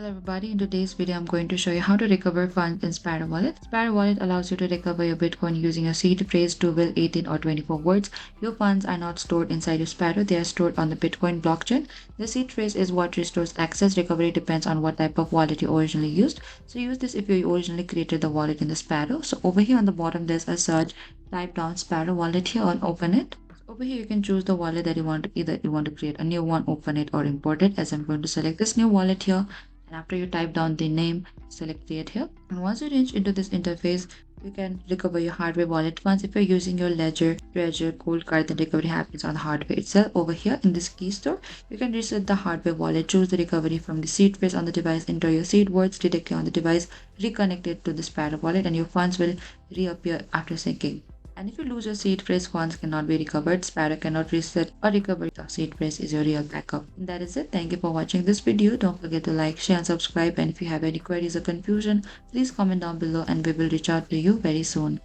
Hello everybody, in today's video I'm going to show you how to recover funds in Sparrow Wallet. Sparrow Wallet allows you to recover your Bitcoin using a seed phrase, 12, 18 or 24 words. Your funds are not stored inside your Sparrow, they are stored on the Bitcoin blockchain. The seed phrase is what restores access. Recovery depends on what type of wallet you originally used. So use this if you originally created the wallet in the Sparrow. So over here on the bottom there's a search, type down Sparrow Wallet here and open it. Over here you can choose the wallet that you want to, either you want to create a new one, open it or import it. As I'm going to select this new wallet here, and after you type down the name, select create here, and once you reach into this interface you can recover your hardware wallet funds. If you're using your ledger, treasure, gold card, then recovery happens on the hardware itself. Over here in this key store you can reset the hardware wallet, choose the recovery from the seed phrase on the device, enter your seed words directly on the device, reconnect it to the Sparrow wallet, and your funds will reappear after syncing. And if you lose your seed phrase, funds cannot be recovered. Sparrow cannot reset or recover. The seed phrase is your real backup. And that is it. Thank you for watching this video. Don't forget to like, share and subscribe. And if you have any queries or confusion, please comment down below and we will reach out to you very soon.